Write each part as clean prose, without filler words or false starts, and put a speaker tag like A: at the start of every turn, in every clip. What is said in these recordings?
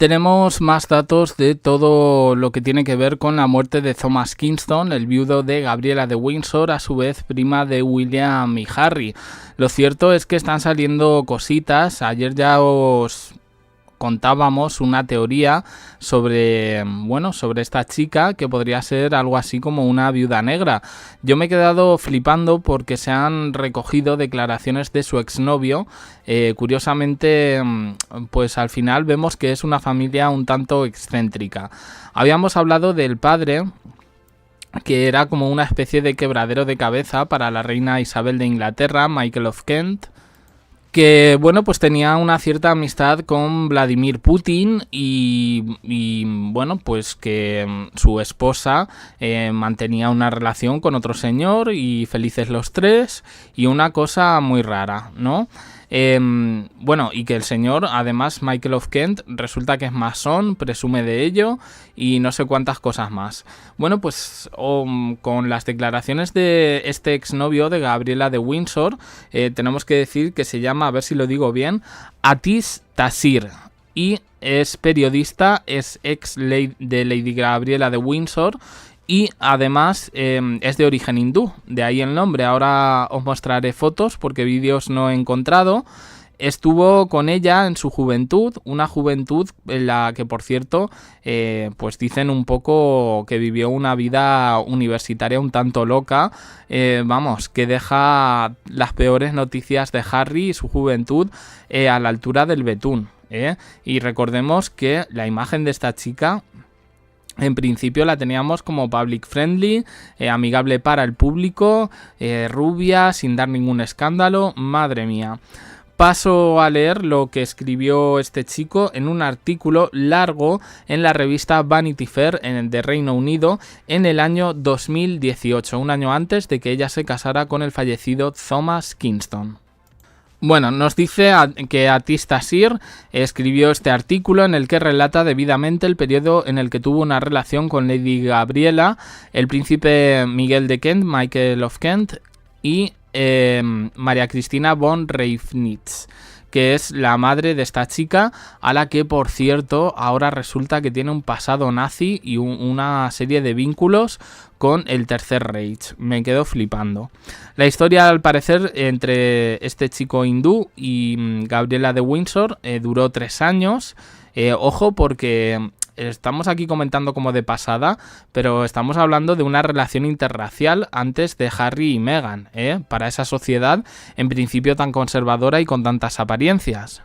A: Tenemos más datos de todo lo que tiene que ver con la muerte de Thomas Kingston, el viudo de Gabriela de Windsor, a su vez prima de William y Harry. Lo cierto es que están saliendo cositas. Ayer ya os contábamos una teoría sobre esta chica que podría ser algo así como una viuda negra. Yo me he quedado flipando porque se han recogido declaraciones de su exnovio. Curiosamente, pues al final vemos que es una familia un tanto excéntrica. Habíamos hablado del padre, que era como una especie de quebradero de cabeza para la reina Isabel de Inglaterra, Michael of Kent, que pues tenía una cierta amistad con Vladimir Putin y pues que su esposa mantenía una relación con otro señor y felices los tres, y una cosa muy rara, ¿no? Y que el señor, además, Michael of Kent, resulta que es masón, presume de ello y no sé cuántas cosas más. Con las declaraciones de este exnovio de Gabriela de Windsor, tenemos que decir que se llama, a ver si lo digo bien, Atis Taseer, y es periodista, es ex de Lady Gabriela de Windsor, y además es de origen hindú, de ahí el nombre. Ahora os mostraré fotos porque vídeos no he encontrado. Estuvo con ella en su juventud, una juventud en la que, por cierto, pues dicen un poco que vivió una vida universitaria un tanto loca, que deja las peores noticias de Harry y su juventud a la altura del betún. Y recordemos que la imagen de esta chica, en principio la teníamos como public friendly, amigable para el público, rubia, sin dar ningún escándalo. Madre mía. Paso a leer lo que escribió este chico en un artículo largo en la revista Vanity Fair de Reino Unido en el año 2018, un año antes de que ella se casara con el fallecido Thomas Kingston. Nos dice que Atis Taseer escribió este artículo en el que relata debidamente el periodo en el que tuvo una relación con Lady Gabriela, el príncipe Miguel de Kent, Michael of Kent, y María Cristina von Reifnitz, que es la madre de esta chica, a la que, por cierto, ahora resulta que tiene un pasado nazi y una serie de vínculos con el Tercer Reich. Me quedo flipando. La historia, al parecer, entre este chico hindú y Gabriela de Windsor duró 3 años. Ojo, porque estamos aquí comentando como de pasada, pero estamos hablando de una relación interracial antes de Harry y Meghan, para esa sociedad en principio tan conservadora y con tantas apariencias.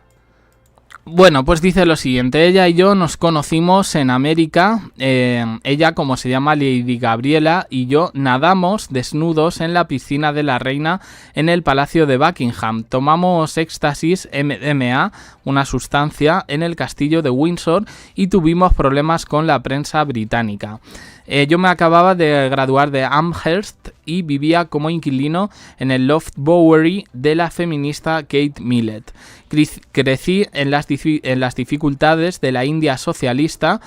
A: Pues dice lo siguiente: ella y yo nos conocimos en América, ella, como se llama Lady Gabriela, y yo nadamos desnudos en la piscina de la reina en el Palacio de Buckingham. Tomamos éxtasis MDMA, una sustancia, en el castillo de Windsor, y tuvimos problemas con la prensa británica. Yo me acababa de graduar de Amherst y vivía como inquilino en el Loft Bowery de la feminista Kate Millett. Crecí en las dificultades de la India socialista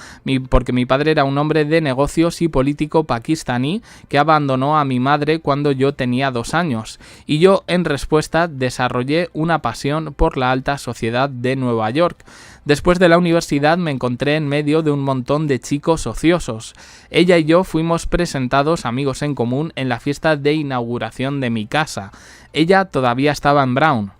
A: porque mi padre era un hombre de negocios y político pakistaní que abandonó a mi madre cuando yo tenía 2 años, y yo en respuesta desarrollé una pasión por la alta sociedad de Nueva York. Después de la universidad me encontré en medio de un montón de chicos ociosos. Ella y yo fuimos presentados amigos en común en la fiesta de inauguración de mi casa. Ella todavía estaba en Brown,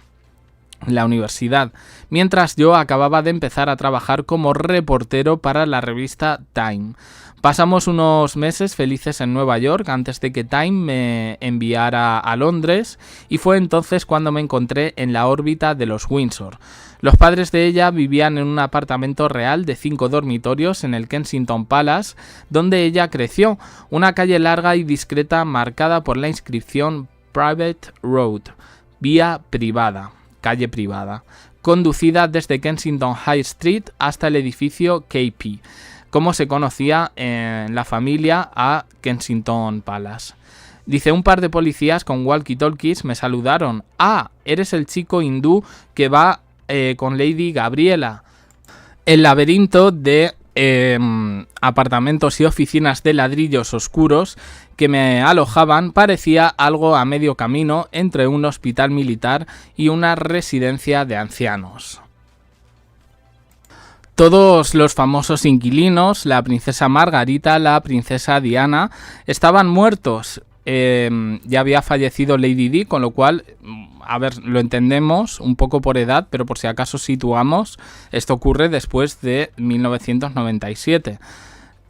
A: la universidad, mientras yo acababa de empezar a trabajar como reportero para la revista Time. Pasamos unos meses felices en Nueva York antes de que Time me enviara a Londres, y fue entonces cuando me encontré en la órbita de los Windsor. Los padres de ella vivían en un apartamento real de 5 dormitorios en el Kensington Palace, donde ella creció, una calle larga y discreta marcada por la inscripción Private Road, vía privada, calle privada, conducida desde Kensington High Street hasta el edificio KP, como se conocía en la familia a Kensington Palace. Dice: un par de policías con walkie-talkies me saludaron. ¡Ah! Eres el chico hindú que va con Lady Gabriela. El laberinto de apartamentos y oficinas de ladrillos oscuros que me alojaban parecía algo a medio camino entre un hospital militar y una residencia de ancianos. Todos los famosos inquilinos, la princesa Margarita, la princesa Diana, estaban muertos. Ya había fallecido Lady Di, con lo cual, a ver, lo entendemos un poco por edad, pero por si acaso situamos, esto ocurre después de 1997.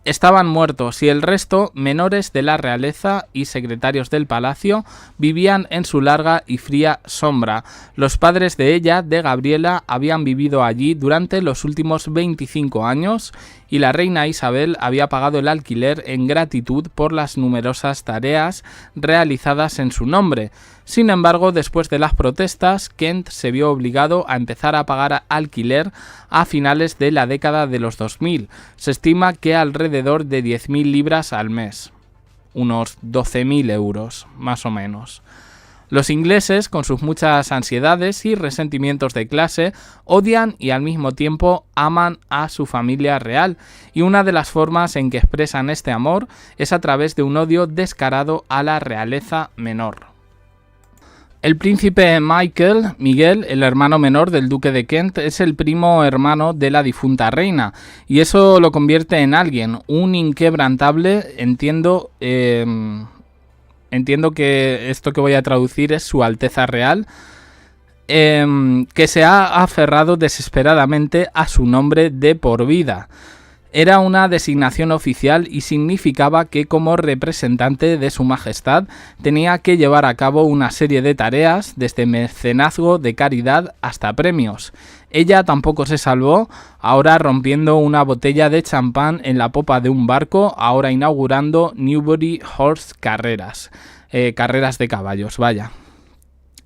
A: Estaban muertos y el resto, menores de la realeza y secretarios del palacio, vivían en su larga y fría sombra. Los padres de ella, de Gabriela, habían vivido allí durante los últimos 25 años y la reina Isabel había pagado el alquiler en gratitud por las numerosas tareas realizadas en su nombre. Sin embargo, después de las protestas, Kent se vio obligado a empezar a pagar alquiler a finales de la década de los 2000. Se estima que alrededor de 10.000 libras al mes, unos 12.000 euros, más o menos. Los ingleses, con sus muchas ansiedades y resentimientos de clase, odian y al mismo tiempo aman a su familia real, y una de las formas en que expresan este amor es a través de un odio descarado a la realeza menor. El príncipe Miguel, el hermano menor del duque de Kent, es el primo hermano de la difunta reina, y eso lo convierte en alguien, un inquebrantable. Entiendo que esto que voy a traducir es Su Alteza Real, que se ha aferrado desesperadamente a su nombre de por vida. Era una designación oficial y significaba que como representante de su majestad tenía que llevar a cabo una serie de tareas, desde mecenazgo de caridad hasta premios. Ella tampoco se salvó, ahora rompiendo una botella de champán en la popa de un barco, ahora inaugurando Newbury Horse Carreras, carreras de caballos, vaya.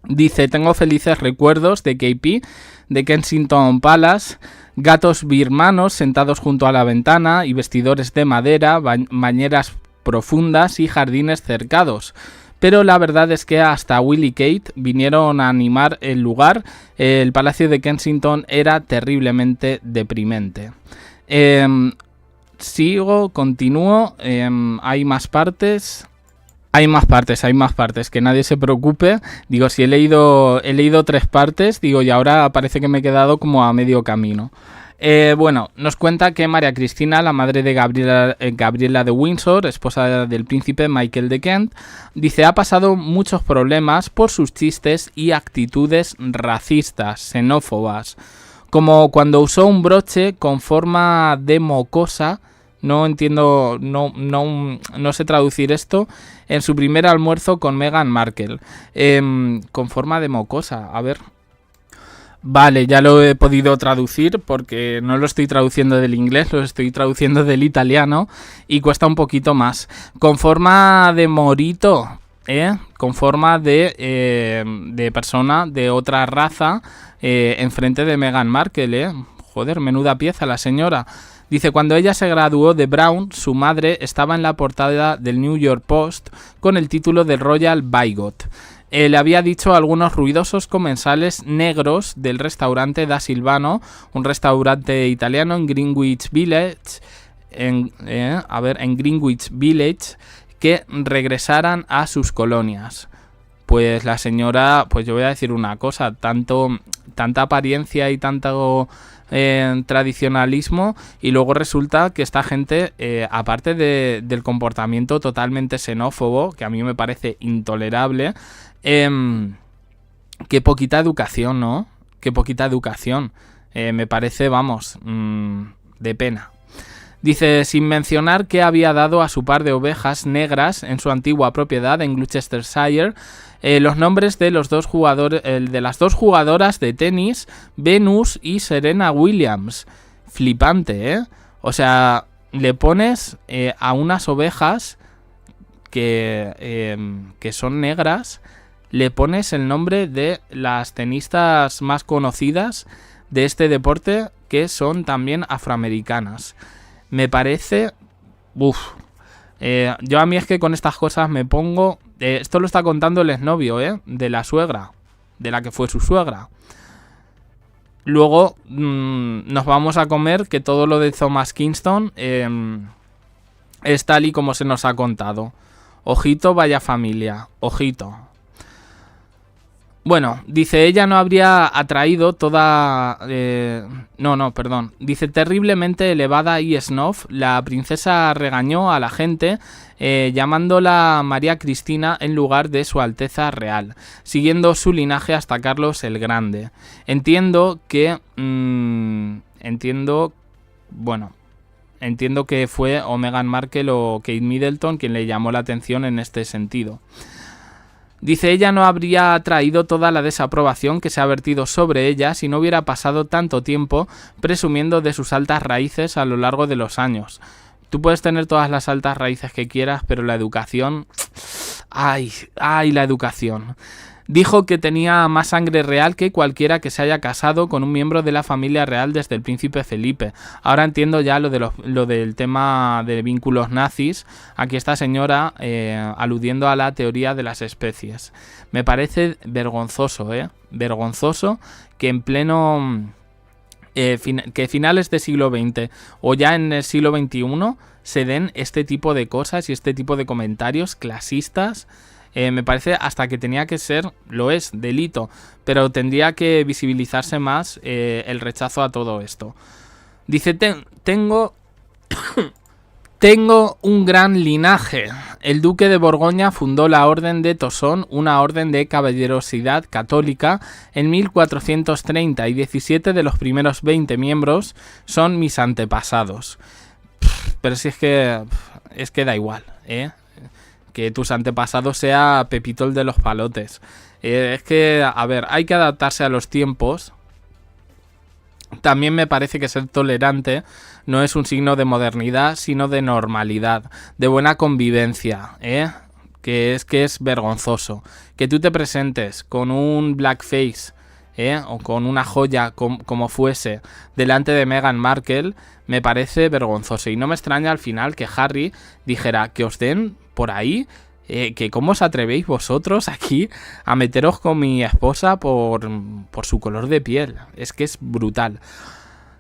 A: Dice, tengo felices recuerdos de KP, de Kensington Palace, gatos birmanos sentados junto a la ventana y vestidores de madera, bañeras profundas y jardines cercados. Pero la verdad es que hasta Will y Kate vinieron a animar el lugar. El palacio de Kensington era terriblemente deprimente. Continúo. Hay más partes. Hay más partes, que nadie se preocupe. Digo, si he leído 3 partes, digo, y ahora parece que me he quedado como a medio camino. Bueno, nos cuenta que María Cristina, la madre de Gabriela de Windsor, esposa del príncipe Michael de Kent, dice, ha pasado muchos problemas por sus chistes y actitudes racistas, xenófobas, como cuando usó un broche con forma de mocosa. No entiendo, no sé traducir esto. En su primer almuerzo con Meghan Markle. Con forma de mocosa. A ver. Vale, ya lo he podido traducir porque no lo estoy traduciendo del inglés, lo estoy traduciendo del italiano y cuesta un poquito más. Con forma de morito, con forma de persona de otra raza enfrente de Meghan Markle, Joder, menuda pieza la señora. Dice, cuando ella se graduó de Brown, su madre estaba en la portada del New York Post con el título de Royal Bigot. Le había dicho a algunos ruidosos comensales negros del restaurante Da Silvano, un restaurante italiano en Greenwich Village, en Greenwich Village, que regresaran a sus colonias. Pues la señora, pues yo voy a decir una cosa, tanta apariencia y tanto tradicionalismo, y luego resulta que esta gente, aparte del comportamiento totalmente xenófobo, que a mí me parece intolerable, qué poquita educación, ¿no? Qué poquita educación. Me parece, vamos, de pena. Dice, sin mencionar que había dado a su par de ovejas negras en su antigua propiedad en Gloucestershire los nombres de los dos jugadores, de las dos jugadoras de tenis, Venus y Serena Williams. Flipante, ¿eh? O sea, le pones a unas ovejas que son negras, le pones el nombre de las tenistas más conocidas de este deporte, que son también afroamericanas. Me parece... yo a mí es que con estas cosas me pongo... esto lo está contando el exnovio, de la suegra, de la que fue su suegra. Luego nos vamos a comer que todo lo de Thomas Kingston es tal y como se nos ha contado. Ojito, vaya familia, ojito. Bueno, dice, ella no habría atraído toda... Dice, terriblemente elevada y snob, la princesa regañó a la gente llamándola María Cristina en lugar de Su Alteza Real, siguiendo su linaje hasta Carlos el Grande. Entiendo que fue o Meghan Markle o Kate Middleton quien le llamó la atención en este sentido. Dice, ella no habría atraído toda la desaprobación que se ha vertido sobre ella si no hubiera pasado tanto tiempo presumiendo de sus altas raíces a lo largo de los años. Tú puedes tener todas las altas raíces que quieras, pero la educación... ¡Ay, la educación! Dijo que tenía más sangre real que cualquiera que se haya casado con un miembro de la familia real desde el príncipe Felipe. Ahora entiendo ya lo del tema de vínculos nazis. Aquí esta señora aludiendo a la teoría de las especies. Me parece vergonzoso, vergonzoso que en pleno... que finales del siglo XX o ya en el siglo XXI se den este tipo de cosas y este tipo de comentarios clasistas. Me parece hasta que tenía que ser, lo es, delito, pero tendría que visibilizarse más el rechazo a todo esto. Dice, tengo un gran linaje. El duque de Borgoña fundó la Orden de Tosón, una orden de caballerosidad católica, en 1430 y 17 de los primeros 20 miembros son mis antepasados. Pero si es que da igual, que tus antepasados sea Pepito el de los palotes. Es que, a ver, hay que adaptarse a los tiempos. También me parece que ser tolerante no es un signo de modernidad, sino de normalidad, de buena convivencia, que es vergonzoso. Que tú te presentes con un blackface, o con una joya como fuese delante de Meghan Markle, me parece vergonzoso. Y no me extraña al final que Harry dijera que os den por ahí, que cómo os atrevéis vosotros aquí a meteros con mi esposa por su color de piel. Es que es brutal.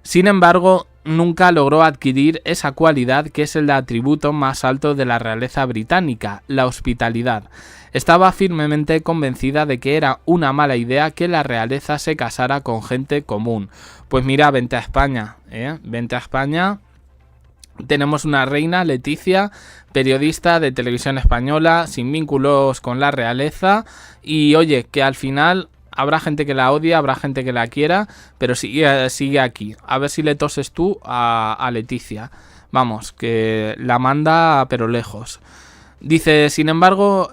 A: Sin embargo, nunca logró adquirir esa cualidad que es el atributo más alto de la realeza británica, la hospitalidad. Estaba firmemente convencida de que era una mala idea que la realeza se casara con gente común. Pues mira, vente a España, vente a España. Tenemos una reina, Leticia, periodista de televisión española, sin vínculos con la realeza. Y oye, que al final habrá gente que la odia, habrá gente que la quiera, pero sigue aquí. A ver si le toses tú a Leticia. Vamos, que la manda pero lejos. Dice, sin embargo,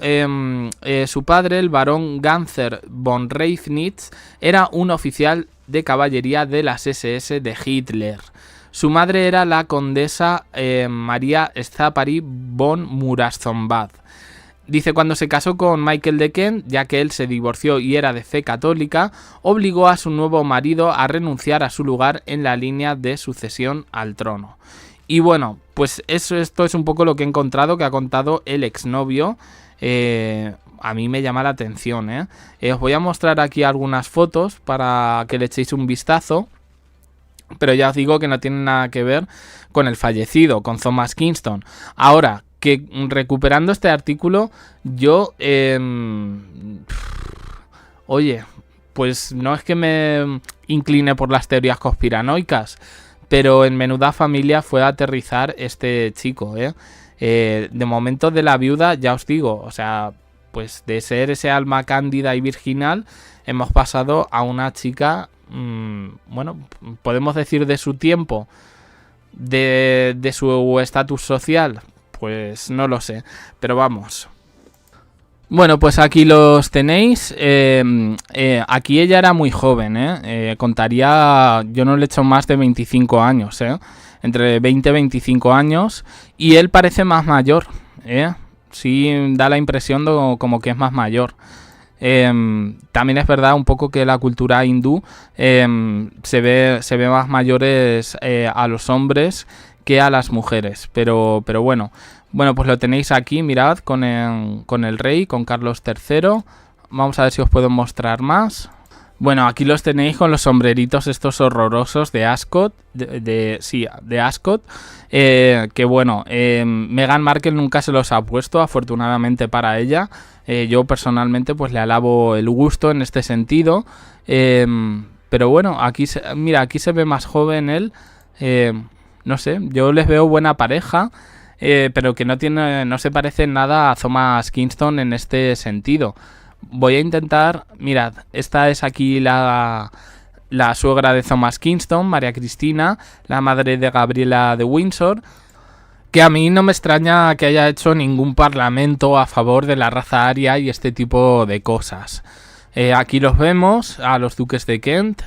A: su padre, el barón Ganzer von Reifnitz, era un oficial de caballería de las SS de Hitler. Su madre era la condesa María Szapary von Muraszombath. Dice, cuando se casó con Michael de Kent, ya que él se divorció y era de fe católica, obligó a su nuevo marido a renunciar a su lugar en la línea de sucesión al trono. Y bueno, pues esto es un poco lo que he encontrado, que ha contado el exnovio. A mí me llama la atención, Os voy a mostrar aquí algunas fotos para que le echéis un vistazo. Pero ya os digo que no tiene nada que ver con el fallecido, con Thomas Kingston. Ahora, que recuperando este artículo, yo... oye, pues no es que me incline por las teorías conspiranoicas, pero en Menuda Familia fue a aterrizar este chico, de momento de la viuda, ya os digo, o sea, pues de ser ese alma cándida y virginal, hemos pasado a una chica... bueno, podemos decir de su tiempo, de su estatus social, pues no lo sé, pero vamos. Bueno, pues aquí los tenéis. Aquí ella era muy joven, contaría, yo no le he hecho más de 25 años, entre 20 y 25 años, y él parece más mayor, sí da la impresión de como que es más mayor. También es verdad un poco que la cultura hindú se ve más mayores a los hombres que a las mujeres, pero bueno, pues lo tenéis aquí, mirad, con el rey, con Carlos III. Vamos a ver si os puedo mostrar más. Bueno, aquí los tenéis con los sombreritos estos horrorosos de Ascot, de Ascot, que bueno, Meghan Markle nunca se los ha puesto, afortunadamente para ella. Yo personalmente pues le alabo el gusto en este sentido, pero bueno, mira, aquí se ve más joven él, no sé, yo les veo buena pareja, pero que no se parece en nada a Thomas Kingston en este sentido. Voy a intentar, mirad, esta es aquí la suegra de Thomas Kingston, María Cristina, la madre de Gabriela de Windsor, que a mí no me extraña que haya hecho ningún parlamento a favor de la raza aria y este tipo de cosas. Aquí los vemos, a los duques de Kent.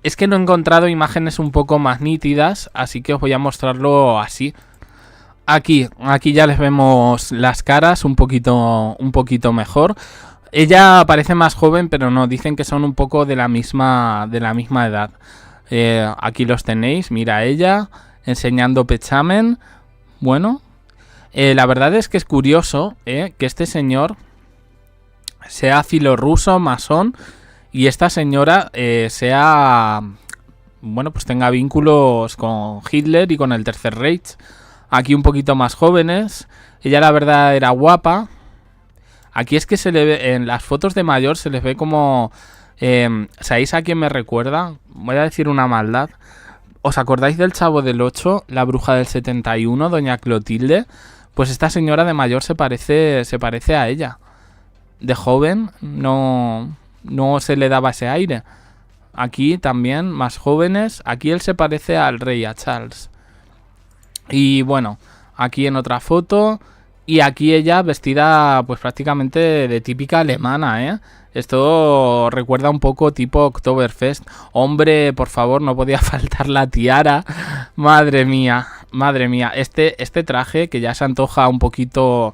A: Es que no he encontrado imágenes un poco más nítidas, así que os voy a mostrarlo así. Aquí ya les vemos las caras un poquito mejor. Ella parece más joven, pero no, dicen que son un poco de la misma edad. Aquí los tenéis, mira ella, enseñando pechamen. Bueno, la verdad es que es curioso que este señor sea filorruso, masón, y esta señora pues tenga vínculos con Hitler y con el Tercer Reich. Aquí un poquito más jóvenes. Ella la verdad era guapa. Aquí es que se le ve, en las fotos de mayor se les ve como... ¿sabéis a quién me recuerda? Voy a decir una maldad. ¿Os acordáis del Chavo del 8? La bruja del 71, doña Clotilde. Pues esta señora de mayor se parece a ella. De joven no se le daba ese aire. Aquí también, más jóvenes. Aquí él se parece al rey, a Charles. Y bueno, aquí en otra foto... Y aquí ella vestida pues prácticamente de típica alemana, ¿eh? Esto recuerda un poco tipo Oktoberfest. Hombre, por favor, no podía faltar la tiara. Madre mía. Este traje, que ya se antoja un poquito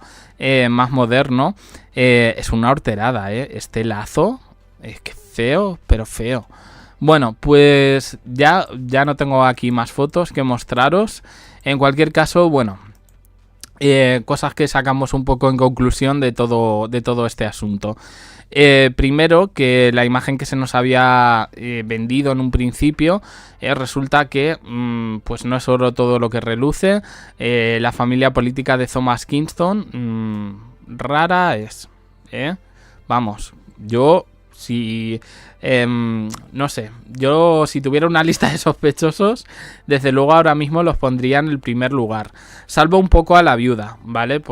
A: más moderno, es una horterada, ¿eh? Este lazo, es que feo, pero feo. Bueno, pues ya no tengo aquí más fotos que mostraros. En cualquier caso, bueno... cosas que sacamos un poco en conclusión de todo este asunto. Primero, que la imagen que se nos había vendido en un principio, resulta que pues no es oro todo lo que reluce. La familia política de Thomas Kingston rara es. Vamos, yo no sé, yo si tuviera una lista de sospechosos, desde luego ahora mismo los pondría en el primer lugar, salvo un poco a la viuda, ¿vale?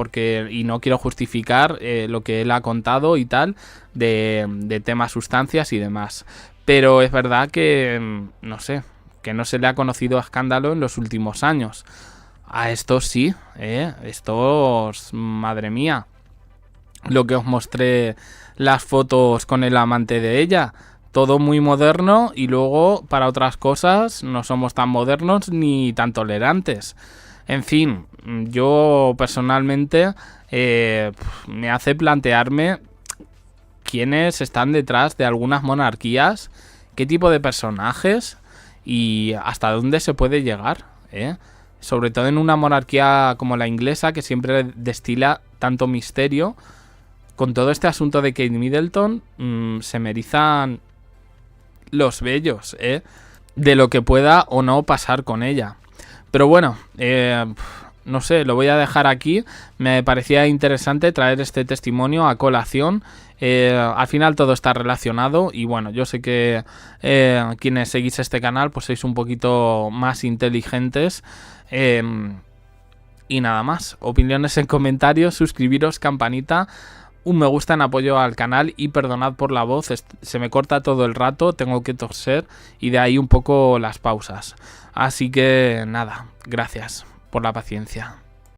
A: Y no quiero justificar lo que él ha contado y tal, de temas sustancias y demás, pero es verdad que, no sé, que no se le ha conocido escándalo en los últimos años. A estos sí, estos, madre mía, lo que os mostré, las fotos con el amante de ella, todo muy moderno, y luego para otras cosas no somos tan modernos ni tan tolerantes. En fin, yo personalmente me hace plantearme quiénes están detrás de algunas monarquías, qué tipo de personajes y hasta dónde se puede llegar, sobre todo en una monarquía como la inglesa, que siempre destila tanto misterio. Con todo este asunto de Kate Middleton, se me erizan los vellos, de lo que pueda o no pasar con ella. Pero bueno, no sé, lo voy a dejar aquí. Me parecía interesante traer este testimonio a colación. Al final todo está relacionado y bueno, yo sé que quienes seguís este canal pues sois un poquito más inteligentes. Y nada más, opiniones en comentarios, suscribiros, campanita, un me gusta en apoyo al canal y perdonad por la voz, se me corta todo el rato, tengo que toser y de ahí un poco las pausas. Así que nada, gracias por la paciencia.